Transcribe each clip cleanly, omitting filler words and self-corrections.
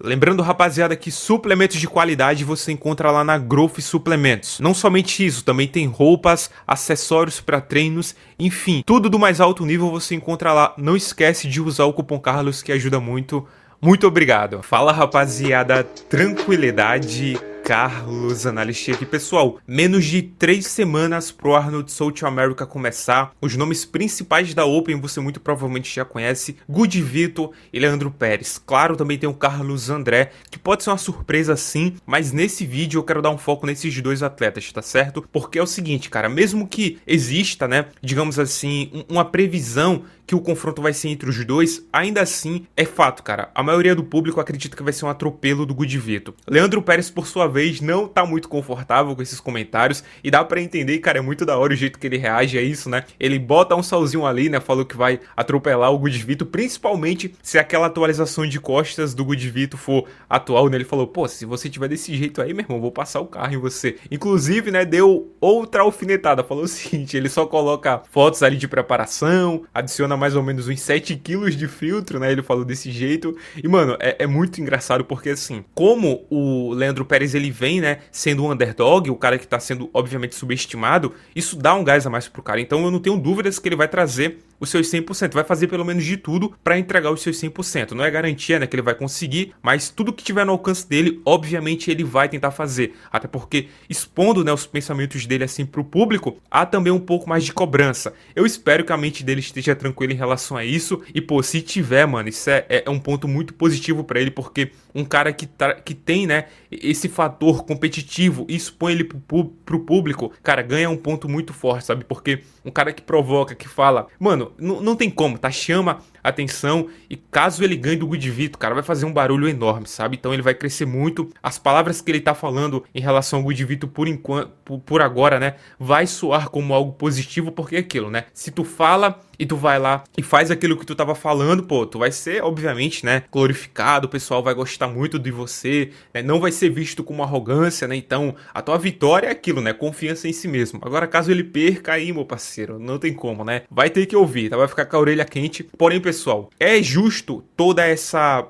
Lembrando, rapaziada, que suplementos de qualidade você encontra lá na Growth Suplementos. Não somente isso, também tem roupas, acessórios para treinos, enfim, tudo do mais alto nível você encontra lá. Não esquece de usar o cupom Carlos que ajuda muito. Muito obrigado. Fala, rapaziada, tranquilidade. Carlos Analisti aqui, pessoal. Menos de 3 semanas pro Arnold South America começar. Os nomes principais da Open você muito provavelmente já conhece: Good Vitor e Leandro Pérez. Claro, também tem o Carlos André, que pode ser uma surpresa sim, mas nesse vídeo eu quero dar um foco nesses dois atletas, tá certo? Porque é o seguinte, cara, mesmo que exista, né, digamos assim, uma previsão que o confronto vai ser entre os dois, ainda assim é fato, cara. A maioria do público acredita que vai ser um atropelo do Good Vitor. Leandro Pérez, por sua vez, não tá muito confortável com esses comentários e dá pra entender, cara, é muito da hora o jeito que ele reage a isso, né? Ele bota um salzinho ali, né, falou que vai atropelar o Good Vitor, principalmente se aquela atualização de costas do Good Vitor for atual, né? Ele falou, pô, se você tiver desse jeito aí, meu irmão, vou passar o carro em você. Inclusive, né, deu outra alfinetada, falou o seguinte, ele só coloca fotos ali de preparação, adiciona mais ou menos uns 7 quilos de filtro, né? Ele falou desse jeito. E, mano, é muito engraçado porque, assim, como o Leandro Pérez, ele vem, né, sendo um underdog, o cara que tá sendo, obviamente, subestimado, isso dá um gás a mais pro cara. Então, eu não tenho dúvidas que ele vai trazer os seus 100%, vai fazer pelo menos de tudo para entregar os seus 100%. Não é garantia, né, que ele vai conseguir, mas tudo que tiver no alcance dele, obviamente ele vai tentar fazer. Até porque expondo, né, os pensamentos dele assim pro público, há também um pouco mais de cobrança. Eu espero que a mente dele esteja tranquila em relação a isso e, pô, se tiver, mano, isso é um ponto muito positivo para ele, porque um cara que tem, né, esse fator competitivo e expõe ele pro público, cara, ganha um ponto muito forte, sabe? Porque um cara que provoca, que fala, mano, não tem como, tá? Chama atenção e caso ele ganhe do Good Vitor, cara, vai fazer um barulho enorme, sabe? Então ele vai crescer muito. As palavras que ele tá falando em relação ao Good Vitor por enquanto, por agora, né, vai soar como algo positivo, porque é aquilo, né? Se tu fala e tu vai lá e faz aquilo que tu tava falando, pô, tu vai ser, obviamente, né, glorificado, o pessoal vai gostar muito de você, né, não vai ser visto como arrogância, né? Então, a tua vitória é aquilo, né? Confiança em si mesmo. Agora, caso ele perca aí, meu parceiro, não tem como, né? Vai ter que ouvir, tá? Vai ficar com a orelha quente. Porém, pessoal, é justo toda essa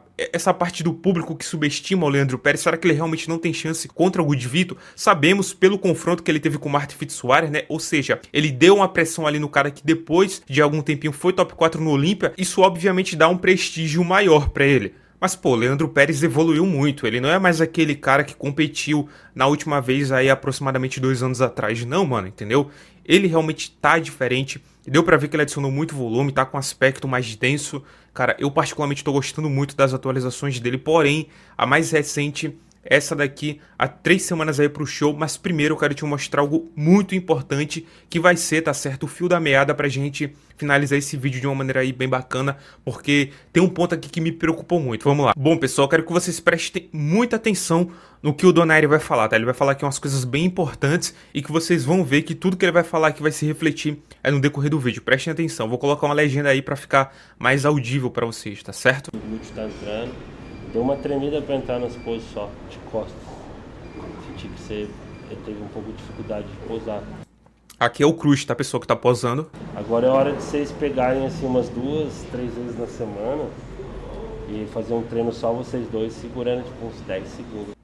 parte do público que subestima o Leandro Pérez? Será que ele realmente não tem chance contra o Good Vitor? Sabemos pelo confronto que ele teve com o Martin Fitzwater, né? Ou seja, ele deu uma pressão ali no cara que depois de algum tempinho foi top 4 no Olímpia. Isso obviamente dá um prestígio maior pra ele. Mas, pô, Leandro Pérez evoluiu muito. Ele não é mais aquele cara que competiu na última vez aí aproximadamente 2 anos atrás. Não, mano, entendeu? Ele realmente tá diferente. Deu pra ver que ele adicionou muito volume, tá com um aspecto mais denso. Cara, eu particularmente tô gostando muito das atualizações dele. Porém, a mais recente, essa daqui, há 3 semanas aí pro show. Mas primeiro eu quero te mostrar algo muito importante, que vai ser, tá certo, o fio da meada pra gente finalizar esse vídeo de uma maneira aí bem bacana, porque tem um ponto aqui que me preocupou muito. Vamos lá. Bom, pessoal, quero que vocês prestem muita atenção no que o Donaire vai falar, tá? Ele vai falar aqui umas coisas bem importantes e que vocês vão ver que tudo que ele vai falar aqui vai se refletir no decorrer do vídeo. Prestem atenção. Vou colocar uma legenda aí pra ficar mais audível pra vocês, tá certo? O glúteo tá entrando. Deu uma tremida pra entrar nas poses só, de costas. Senti que você teve um pouco de dificuldade de posar. Aqui é o Cruz, tá, pessoal, que tá posando. Agora é hora de vocês pegarem assim umas 2, 3 vezes na semana e fazer um treino só vocês dois, segurando tipo uns 10 segundos.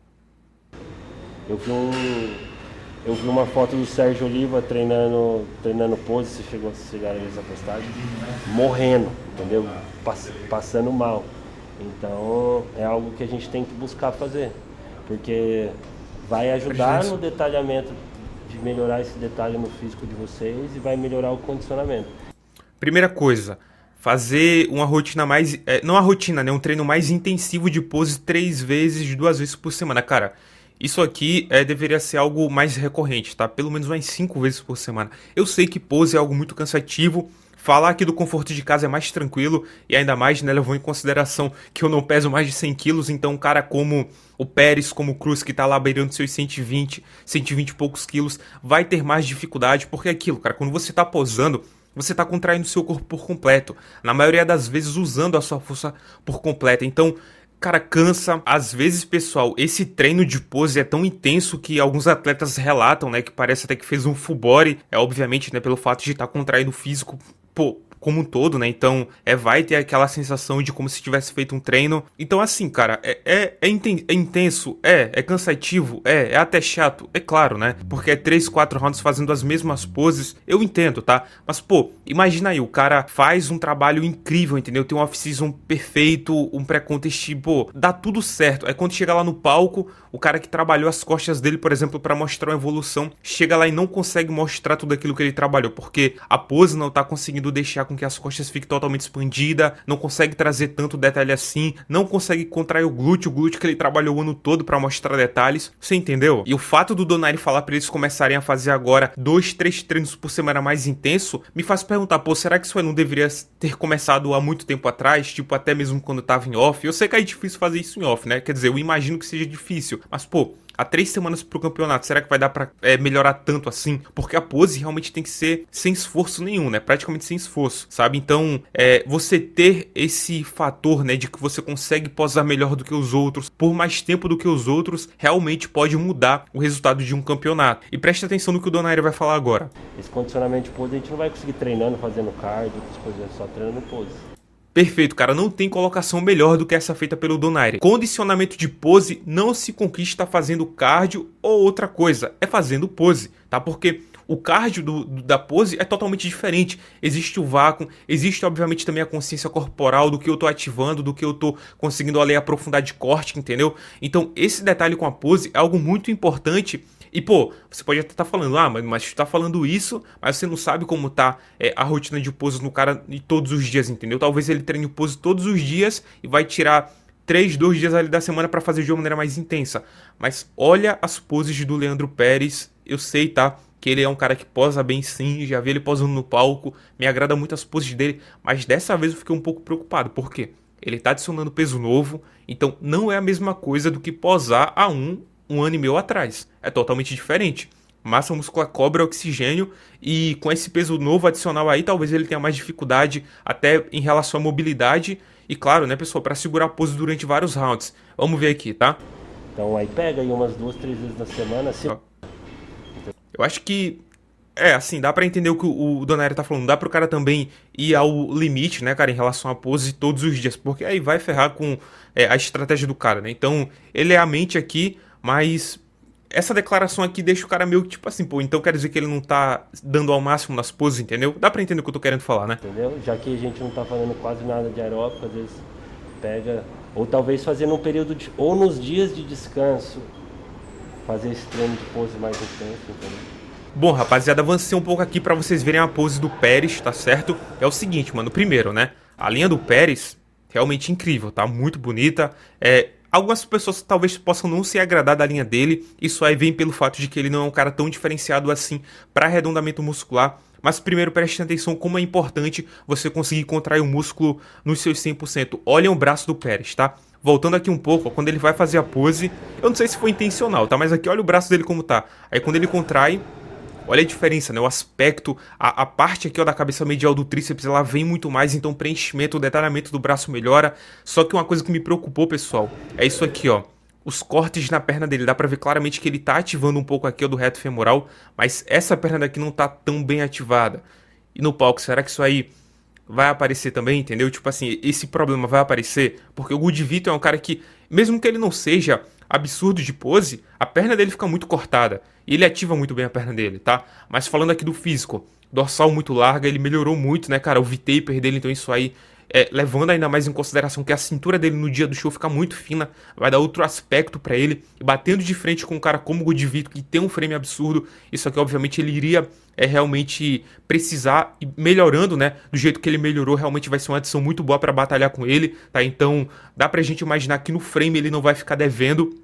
Eu vi uma foto do Sérgio Oliva treinando pose, você chegou a chegar a essa postagem, morrendo, entendeu? Passando mal. Então é algo que a gente tem que buscar fazer, porque vai ajudar no detalhamento, de melhorar esse detalhe no físico de vocês e vai melhorar o condicionamento. Primeira coisa, fazer uma rotina mais... não a rotina, né? Um treino mais intensivo de pose 3 vezes, 2 vezes por semana. Cara, isso aqui deveria ser algo mais recorrente, tá? Pelo menos umas 5 vezes por semana. Eu sei que pose é algo muito cansativo. Falar aqui do conforto de casa é mais tranquilo e ainda mais, né, levando em consideração que eu não peso mais de 100 quilos, então um cara como o Pérez, como o Cruz, que tá lá beirando seus 120 e poucos quilos, vai ter mais dificuldade, porque é aquilo, cara, quando você tá posando, você tá contraindo seu corpo por completo, na maioria das vezes usando a sua força por completo, então... Cara, cansa. Às vezes, pessoal, esse treino de pose é tão intenso que alguns atletas relatam, né, que parece até que fez um full body. É obviamente, né, pelo fato de estar contraindo o físico, pô, como um todo, né? Então, vai ter aquela sensação de como se tivesse feito um treino. Então, assim, cara, é intenso, é cansativo, é até chato, é claro, né? Porque é 3, 4 rounds fazendo as mesmas poses, eu entendo, tá? Mas, pô, imagina aí, o cara faz um trabalho incrível, entendeu? Tem um off-season perfeito, um pré-contest, pô, dá tudo certo. Aí quando chega lá no palco, o cara que trabalhou as costas dele, por exemplo, pra mostrar uma evolução, chega lá e não consegue mostrar tudo aquilo que ele trabalhou, porque a pose não tá conseguindo deixar com que as costas fiquem totalmente expandidas, não consegue trazer tanto detalhe assim, não consegue contrair o glúteo que ele trabalhou o ano todo pra mostrar detalhes, você entendeu? E o fato do Donaire falar pra eles começarem a fazer agora 2, 3 treinos por semana mais intenso, me faz perguntar, pô, será que isso aí não deveria ter começado há muito tempo atrás, tipo, até mesmo quando tava em off? Eu sei que é difícil fazer isso em off, né? Quer dizer, eu imagino que seja difícil, mas, pô, há 3 semanas pro campeonato, será que vai dar pra melhorar tanto assim? Porque a pose realmente tem que ser sem esforço nenhum, né? Praticamente sem esforço, sabe? Então, você ter esse fator, né, de que você consegue posar melhor do que os outros, por mais tempo do que os outros, realmente pode mudar o resultado de um campeonato. E preste atenção no que o Donaire vai falar agora. Esse condicionamento de pose a gente não vai conseguir treinando, fazendo cardio, outras coisas, só treinando pose. Perfeito, cara, não tem colocação melhor do que essa feita pelo Donaire. Condicionamento de pose não se conquista fazendo cardio ou outra coisa, é fazendo pose, tá? Porque o cardio da pose é totalmente diferente. Existe o vácuo, existe obviamente também a consciência corporal do que eu tô ativando, do que eu tô conseguindo ali aprofundar de corte, entendeu? Então esse detalhe com a pose é algo muito importante. E, pô, você pode até estar falando, mas tu tá falando isso, mas você não sabe como tá a rotina de poses no cara todos os dias, entendeu? Talvez ele treine pose todos os dias e vai tirar 3, 2 dias ali da semana pra fazer de uma maneira mais intensa. Mas olha as poses do Leandro Pérez, eu sei, tá? Que ele é um cara que posa bem sim, já vi ele posando no palco, me agrada muito as poses dele, mas dessa vez eu fiquei um pouco preocupado, por quê? Ele tá adicionando peso novo, então não é a mesma coisa do que posar há um ano e meio atrás. É totalmente diferente. Massa muscular cobra oxigênio e com esse peso novo adicional aí, talvez ele tenha mais dificuldade até em relação à mobilidade e claro, né, pessoal, para segurar a pose durante vários rounds. Vamos ver aqui, tá? Então aí pega aí umas 2, 3 vezes na semana. Eu acho que assim, dá pra entender o que o Donaire tá falando. Dá pro cara também ir ao limite, né, cara, em relação à pose todos os dias, porque aí vai ferrar com a estratégia do cara, né? Então, ele é a mente aqui, mas essa declaração aqui deixa o cara meio que tipo assim, pô, então quer dizer que ele não tá dando ao máximo nas poses, entendeu? Dá pra entender o que eu tô querendo falar, né? Entendeu? Já que a gente não tá fazendo quase nada de aeróbico, às vezes pega, ou talvez fazer num período de, ou nos dias de descanso, fazer esse treino de pose mais intenso, entendeu? Bom, rapaziada, avancei um pouco aqui pra vocês verem a pose do Pérez, tá certo? É o seguinte, mano, primeiro, né, a linha do Pérez, realmente incrível, tá? Muito bonita, algumas pessoas talvez possam não se agradar da linha dele, isso aí vem pelo fato de que ele não é um cara tão diferenciado assim para arredondamento muscular, mas primeiro preste atenção como é importante você conseguir contrair o músculo nos seus 100%. Olhem o braço do Pérez, tá? Voltando aqui um pouco, ó, quando ele vai fazer a pose, eu não sei se foi intencional, tá? Mas aqui olha o braço dele como tá. Aí quando ele contrai, olha a diferença, né? O aspecto, a parte aqui ó, da cabeça medial do tríceps, ela vem muito mais, então o preenchimento, o detalhamento do braço melhora. Só que uma coisa que me preocupou, pessoal, é isso aqui, ó. Os cortes na perna dele, dá pra ver claramente que ele tá ativando um pouco aqui ó, do reto femoral, mas essa perna daqui não tá tão bem ativada. E no palco, será que isso aí vai aparecer também, entendeu? Tipo assim, esse problema vai aparecer, porque o Good Vito é um cara que, mesmo que ele não seja absurdo de pose, a perna dele fica muito cortada. E ele ativa muito bem a perna dele, tá? Mas falando aqui do físico, dorsal muito larga, ele melhorou muito, né, cara? O V-taper dele, então isso aí, levando ainda mais em consideração que a cintura dele no dia do show fica muito fina, vai dar outro aspecto pra ele. E batendo de frente com um cara como o Good Vito, que tem um frame absurdo, isso aqui, obviamente, ele iria realmente precisar, e melhorando, né, do jeito que ele melhorou, realmente vai ser uma adição muito boa pra batalhar com ele, tá? Então, dá pra gente imaginar que no frame ele não vai ficar devendo.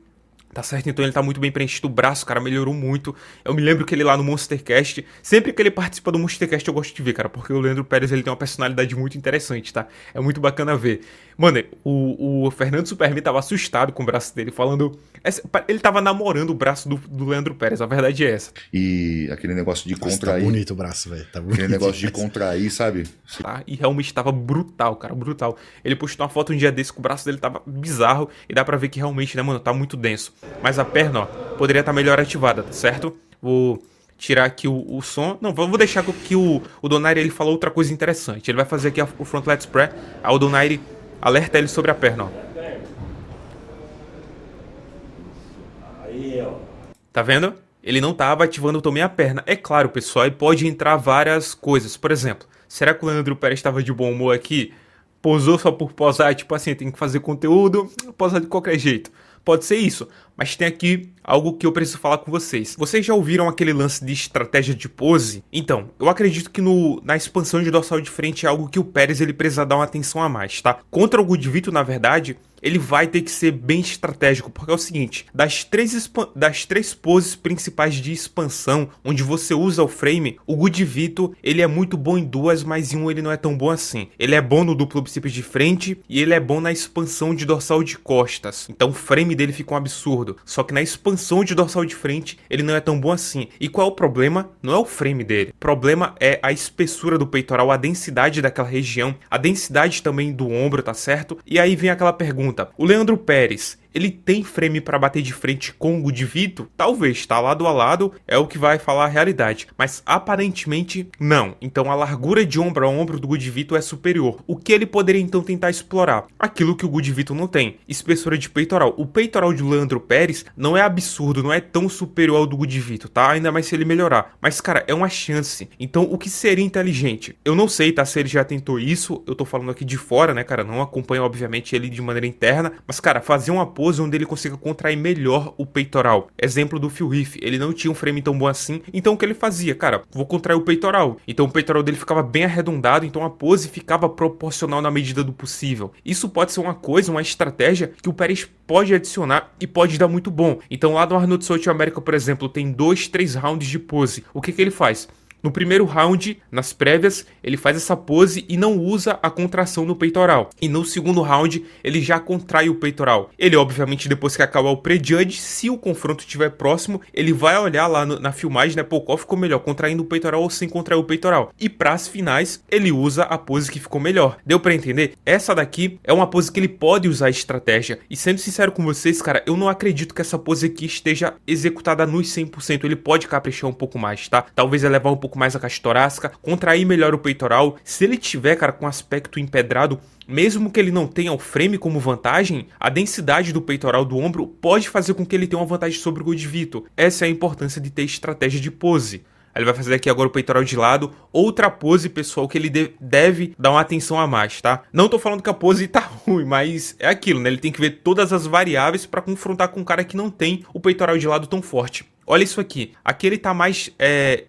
Tá certo? Então ele tá muito bem preenchido, o braço, cara, melhorou muito. Eu me lembro que ele lá no Monstercast, sempre que ele participa do Monstercast eu gosto de ver, cara, porque o Leandro Pérez, ele tem uma personalidade muito interessante, tá? É muito bacana ver. Mano, o Fernando Superman tava assustado com o braço dele, falando... Ele tava namorando o braço do Leandro Pérez, a verdade é essa. E aquele negócio de contrair... Tá bonito o braço, velho, tá bonito. Aquele negócio de contrair, sabe? Tá? E realmente tava brutal, cara, brutal. Ele postou uma foto um dia desse que o braço dele tava bizarro e dá pra ver que realmente, né, mano, tá muito denso. Mas a perna, ó, poderia estar melhor ativada, tá certo? Vou tirar aqui o som. Não, vou deixar que o Donaire ele falou outra coisa interessante. Ele vai fazer aqui o front lat spread. Aí o Donaire alerta ele sobre a perna, ó. Aí, ó. Tá vendo? Ele não tava ativando também a perna. É claro, pessoal, aí pode entrar várias coisas. Por exemplo, será que o Leandro Pérez estava de bom humor aqui? Posou só por posar, tipo assim, tem que fazer conteúdo, posar de qualquer jeito. Pode ser isso, mas tem aqui algo que eu preciso falar com vocês. Vocês já ouviram aquele lance de estratégia de pose? Então, eu acredito que na expansão de dorsal de frente é algo que o Pérez ele precisa dar uma atenção a mais, tá? Contra o Gudivito, na verdade, ele vai ter que ser bem estratégico, porque é o seguinte, das três poses principais de expansão, onde você usa o frame, o Gudivito, ele é muito bom em duas, mas em um ele não é tão bom assim. Ele é bom no duplo bíceps de frente e ele é bom na expansão de dorsal de costas. Então o frame dele fica um absurdo. Só que na expansão de dorsal de frente, ele não é tão bom assim. E qual é o problema? Não é o frame dele. O problema é a espessura do peitoral, a densidade daquela região, a densidade também do ombro, tá certo? E aí vem aquela pergunta. O Leandro Pérez, ele tem frame para bater de frente com o Gudivito? Talvez, tá lado a lado, é o que vai falar a realidade. Mas aparentemente não. Então a largura de ombro a ombro do Gudivito é superior. O que ele poderia então tentar explorar? Aquilo que o Gudivito não tem. Espessura de peitoral. O peitoral de Leandro Pérez não é absurdo, não é tão superior ao do Gudivito, tá? Ainda mais se ele melhorar. Mas cara, é uma chance. Então o que seria inteligente? Eu não sei, tá? Se ele já tentou isso. Eu tô falando aqui de fora, né, cara? Não acompanho, obviamente, ele de maneira interna. Mas cara, fazer uma pose onde ele consiga contrair melhor o peitoral. Exemplo do Phil Heath, ele não tinha um frame tão bom assim, então o que ele fazia? Cara, vou contrair o peitoral. Então o peitoral dele ficava bem arredondado, então a pose ficava proporcional na medida do possível. Isso pode ser uma coisa, uma estratégia que o Pérez pode adicionar e pode dar muito bom. Então lá no Arnold South America, por exemplo, tem 2, 3 rounds de pose. O que ele faz? No primeiro round, nas prévias, ele faz essa pose e não usa a contração no peitoral. E no segundo round, ele já contrai o peitoral. Ele, obviamente, depois que acabar o prejudge, se o confronto estiver próximo, ele vai olhar lá na filmagem, né? Pô, qual ficou melhor, contraindo o peitoral ou sem contrair o peitoral? E para as finais, ele usa a pose que ficou melhor. Deu para entender? Essa daqui é uma pose que ele pode usar a estratégia. E sendo sincero com vocês, cara, eu não acredito que essa pose aqui esteja executada nos 100%. Ele pode caprichar um pouco mais, tá? Talvez elevar um pouco mais a caixa torácica, contrair melhor o peitoral. Se ele tiver, cara, com aspecto empedrado, mesmo que ele não tenha o frame como vantagem, a densidade do peitoral do ombro pode fazer com que ele tenha uma vantagem sobre o Gudivito. Essa é a importância de ter estratégia de pose. Ele vai fazer aqui agora o peitoral de lado. Outra pose, pessoal, que ele deve dar uma atenção a mais, tá? Não tô falando que a pose tá ruim, mas é aquilo, né? Ele tem que ver todas as variáveis para confrontar com um cara que não tem o peitoral de lado tão forte. Olha isso aqui. Aqui ele tá mais,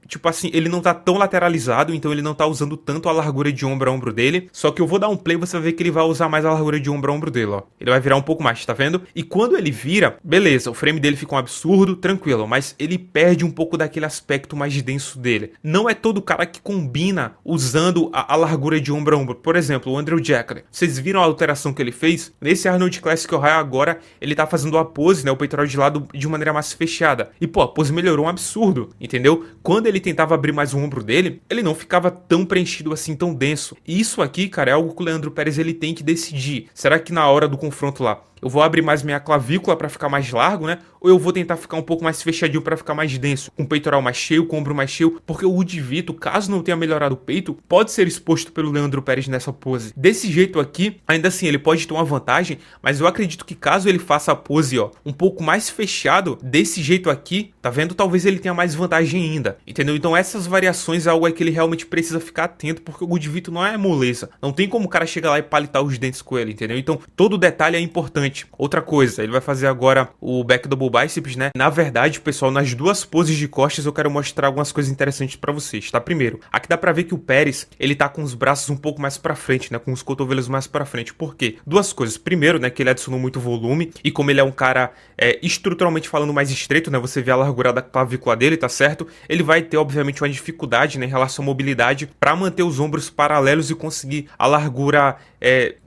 tipo assim, ele não tá tão lateralizado, então ele não tá usando tanto a largura de ombro a ombro dele. Só que eu vou dar um play, você vai ver que ele vai usar mais a largura de ombro a ombro dele, ó. Ele vai virar um pouco mais, tá vendo? E quando ele vira, beleza, o frame dele fica um absurdo, tranquilo, mas ele perde um pouco daquele aspecto mais denso dele. Não é todo cara que combina usando a largura de ombro a ombro. Por exemplo, o Andrew Jackler. Vocês viram a alteração que ele fez? Nesse Arnold Classic Ohio agora, ele tá fazendo a pose, né, o peitoral de lado de maneira mais fechada. E pô, a pose melhorou um absurdo, entendeu? Quando ele tentava abrir mais o ombro dele, ele não ficava tão preenchido assim, tão denso. E isso aqui, cara, é algo que o Leandro Pérez ele tem que decidir. Será que na hora do confronto lá, eu vou abrir mais minha clavícula para ficar mais largo, né? Ou eu vou tentar ficar um pouco mais fechadinho para ficar mais denso, com o peitoral mais cheio, com o ombro mais cheio, porque o Gudivito, caso não tenha melhorado o peito, pode ser exposto pelo Leandro Pérez nessa pose. Desse jeito aqui, ainda assim, ele pode ter uma vantagem, mas eu acredito que caso ele faça a pose, ó, um pouco mais fechado, desse jeito aqui, tá vendo? Talvez ele tenha mais vantagem ainda, entendeu? Então essas variações é algo que ele realmente precisa ficar atento, porque o Gudivito não é moleza. Não tem como o cara chegar lá e palitar os dentes com ele, entendeu? Então todo detalhe é importante. Outra coisa, ele vai fazer agora o back double biceps, né? Na verdade, pessoal, nas duas poses de costas eu quero mostrar algumas coisas interessantes pra vocês, tá? Primeiro, aqui dá pra ver que o Pérez, ele tá com os braços um pouco mais pra frente, né? Com os cotovelos mais pra frente. Por quê? Duas coisas. Primeiro, né? Que ele adicionou muito volume e como ele é um cara estruturalmente falando mais estreito, né? Você vê a largura da clavícula dele, tá certo? Ele vai ter, obviamente, uma dificuldade, né? Em relação à mobilidade pra manter os ombros paralelos e conseguir a largura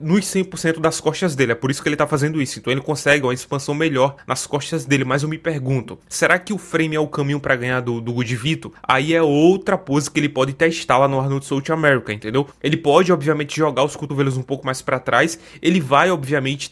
nos 100% das costas dele. É por isso que ele tá fazendo fazendo isso. Então ele consegue uma expansão melhor nas costas dele. Mas eu me pergunto, será que o frame é o caminho pra ganhar do Good Vito? Aí é outra pose que ele pode testar lá no Arnold South America, entendeu? Ele pode, obviamente, jogar os cotovelos um pouco mais pra trás. Ele vai, obviamente,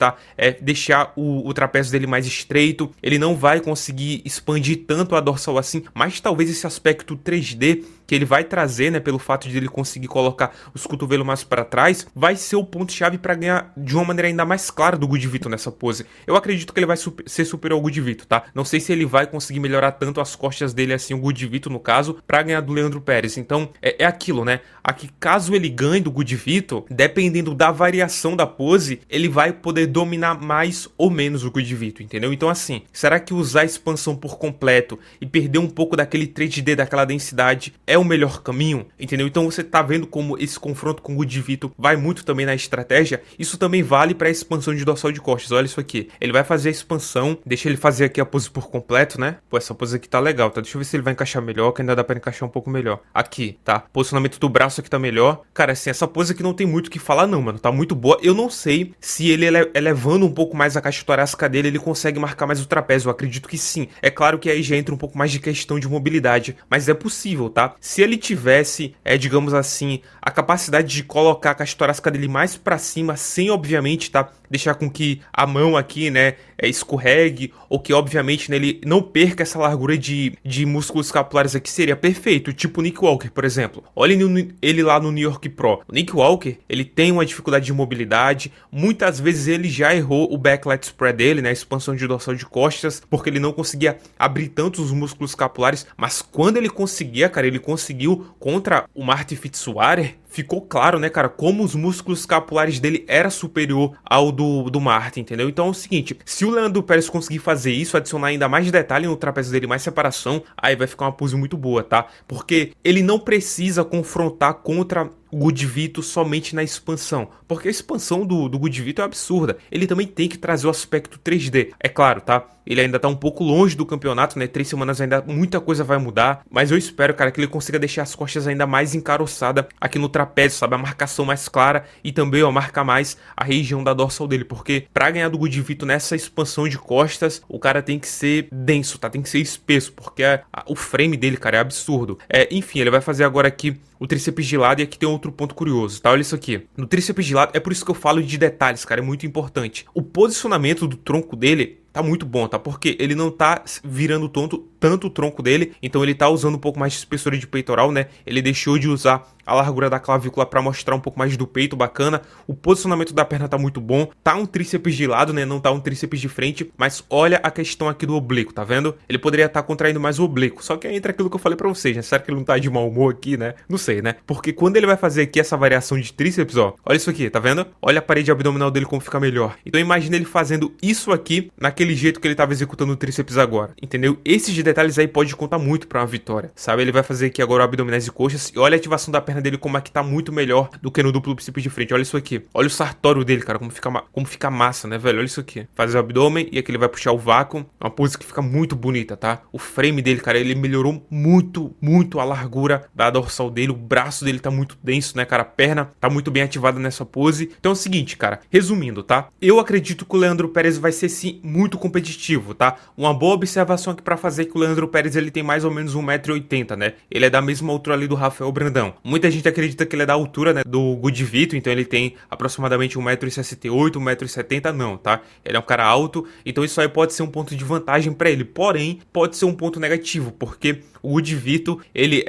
deixar o trapézio dele mais estreito. Ele não vai conseguir expandir tanto a dorsal assim, mas talvez esse aspecto 3D que ele vai trazer, né, pelo fato de ele conseguir colocar os cotovelos mais para trás, vai ser o ponto-chave para ganhar de uma maneira ainda mais clara do Good Vito nessa pose. Eu acredito que ele vai ser superior ao Good Vito, tá? Não sei se ele vai conseguir melhorar tanto as costas dele assim, o Good Vito no caso, para ganhar do Leandro Pérez. Então, é aquilo, né? Aqui, caso ele ganhe do Good Vito, dependendo da variação da pose, ele vai poder dominar mais ou menos o Good Vito, entendeu? Então, assim, será que usar a expansão por completo e perder um pouco daquele 3D, daquela densidade, é o melhor caminho, entendeu? Então você tá vendo como esse confronto com o Good Vito vai muito também na estratégia. Isso também vale para a expansão de dorsal de costas. Olha isso aqui, ele vai fazer a expansão, deixa ele fazer aqui a pose por completo, né? Pô, essa pose aqui tá legal, tá? Deixa eu ver se ele vai encaixar melhor, que ainda dá para encaixar um pouco melhor. Aqui, tá? Posicionamento do braço aqui tá melhor. Cara, assim, essa pose aqui não tem muito o que falar não, mano, tá muito boa. Eu não sei se ele elevando um pouco mais a caixa torácica dele, ele consegue marcar mais o trapézio. Eu acredito que sim. É claro que aí já entra um pouco mais de questão de mobilidade, mas é possível, tá? Se ele tivesse, digamos assim, a capacidade de colocar a caixa torácica dele mais pra cima, sem obviamente, tá, deixar com que a mão aqui, né, escorregue, ou que obviamente, né, ele não perca essa largura de músculos escapulares aqui, seria perfeito, tipo o Nick Walker, por exemplo. Olha ele lá no New York Pro. O Nick Walker, ele tem uma dificuldade de mobilidade, muitas vezes ele já errou o backlight spread dele, né, a expansão de dorsal de costas, porque ele não conseguia abrir tanto os músculos escapulares, mas quando ele conseguia, cara, ele conseguiu contra o Marty Fitzwater, ficou claro, né, cara, como os músculos escapulares dele era superior ao do Martin, entendeu? Então é o seguinte, se o Leandro Pérez conseguir fazer isso, adicionar ainda mais detalhe no trapézio dele, mais separação, aí vai ficar uma pose muito boa, tá? Porque ele não precisa confrontar contra o Good Vito somente na expansão, porque a expansão do Good Vito é absurda. Ele também tem que trazer o aspecto 3D, é claro, tá? Ele ainda tá um pouco longe do campeonato, né? 3 semanas ainda muita coisa vai mudar, mas eu espero, cara, que ele consiga deixar as costas ainda mais encaroçadas aqui no trapézio, sabe? A marcação mais clara e também, ó, marcar mais a região da dorsal dele, porque pra ganhar do Good Vito nessa expansão de costas, o cara tem que ser denso, tá? Tem que ser espesso, porque o frame dele, cara, é absurdo. Enfim, ele vai fazer agora aqui o tríceps de lado, e aqui tem outro ponto curioso, tá? Olha isso aqui. No tríceps de lado, é por isso que eu falo de detalhes, cara, é muito importante. O posicionamento do tronco dele tá muito bom, tá? Porque ele não tá virando tanto o tronco dele, então ele tá usando um pouco mais de espessura de peitoral, né? Ele deixou de usar a largura da clavícula para mostrar um pouco mais do peito, bacana. O posicionamento da perna tá muito bom. Tá um tríceps de lado, né? Não tá um tríceps de frente, mas olha a questão aqui do oblíquo, tá vendo? Ele poderia estar contraindo mais o oblíquo, só que aí entra aquilo que eu falei pra vocês, né? Será que ele não tá de mau humor aqui, né? Não sei, né? Porque quando ele vai fazer aqui essa variação de tríceps, ó, olha isso aqui, tá vendo? Olha a parede abdominal dele como fica melhor. Então imagina ele fazendo isso aqui naquele jeito que ele tava executando o tríceps agora, entendeu? Esses detalhes aí pode contar muito pra uma vitória, sabe? Ele vai fazer aqui agora o abdominais e coxas, e olha a ativação da perna dele como aqui tá muito melhor do que no duplo bíceps de frente. Olha isso aqui, olha o sartório dele, cara, como fica massa, né, velho? Olha isso aqui, fazer o abdômen e aqui ele vai puxar o vácuo, uma pose que fica muito bonita, tá? O frame dele, cara, ele melhorou muito a largura da dorsal dele, o braço dele tá muito denso, né, cara? A perna tá muito bem ativada nessa pose. Então é o seguinte, cara, resumindo, tá? Eu acredito que o Leandro Pérez vai ser, sim, muito competitivo, tá? Uma boa observação aqui pra fazer é que o Leandro Pérez, ele tem mais ou menos 1,80 m, né? Ele é da mesma altura ali do Rafael Brandão. Muita gente acredita que ele é da altura, né, do Good Vito, então ele tem aproximadamente 1,68 m, 1,70 m, não, tá? Ele é um cara alto, então isso aí pode ser um ponto de vantagem pra ele, porém, pode ser um ponto negativo, porque o Good Vito, ele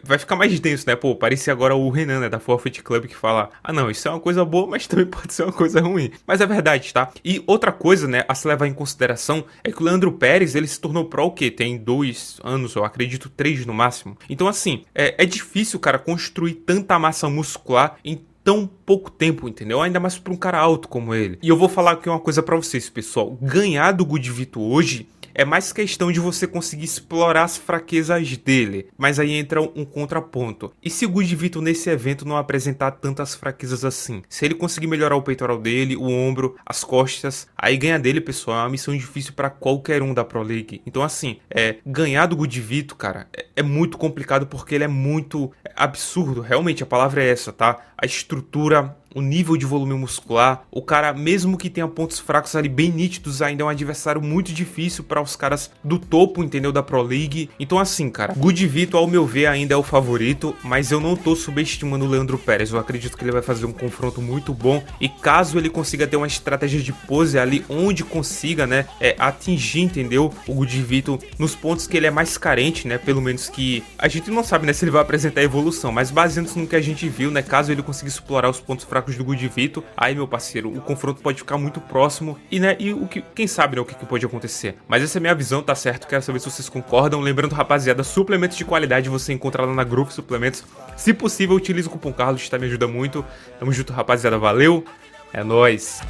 vai ficar mais denso, né? Pô, parecia agora o Renan, né, da Forfeit Club, que fala, ah não, isso é uma coisa boa, mas também pode ser uma coisa ruim. Mas é verdade, tá? E outra coisa, né, a se levar em consideração é que o Leandro Pérez, ele se tornou pro o quê? Tem 2 anos, eu acredito 3 no máximo. Então assim, é difícil, cara, construir tanta massa muscular em tão pouco tempo, entendeu? Ainda mais pra um cara alto como ele. E eu vou falar aqui uma coisa pra vocês, pessoal. Ganhar do Good Vito hoje é mais questão de você conseguir explorar as fraquezas dele, mas aí entra um contraponto. E se o Good Vito nesse evento não apresentar tantas fraquezas assim? Se ele conseguir melhorar o peitoral dele, o ombro, as costas, aí ganhar dele, pessoal, é uma missão difícil pra qualquer um da Pro League. Então assim, ganhar do Good Vito, cara, é muito complicado porque ele é muito absurdo, realmente a palavra é essa, tá? A estrutura, o nível de volume muscular, o cara, mesmo que tenha pontos fracos ali bem nítidos, ainda é um adversário muito difícil para os caras do topo, entendeu? Da Pro League. Então assim, cara, Good Vito, ao meu ver, ainda é o favorito, mas eu não tô subestimando o Leandro Pérez. Eu acredito que ele vai fazer um confronto muito bom e caso ele consiga ter uma estratégia de pose ali onde consiga, né, atingir, entendeu? O Good Vito nos pontos que ele é mais carente, né? Pelo menos que a gente não sabe, né, se ele vai apresentar evolução, mas baseando-se no que a gente viu, né, caso ele consiga explorar os pontos fracos do Good Vito, aí, meu parceiro, o confronto pode ficar muito próximo e, né, e quem sabe, né, o que pode acontecer. Mas essa é a minha visão, tá certo? Quero saber se vocês concordam. Lembrando, rapaziada, suplementos de qualidade você encontra lá na Growth Suplementos. Se possível, utilize o cupom Carlos, tá? Me ajuda muito. Tamo junto, rapaziada. Valeu. É nóis.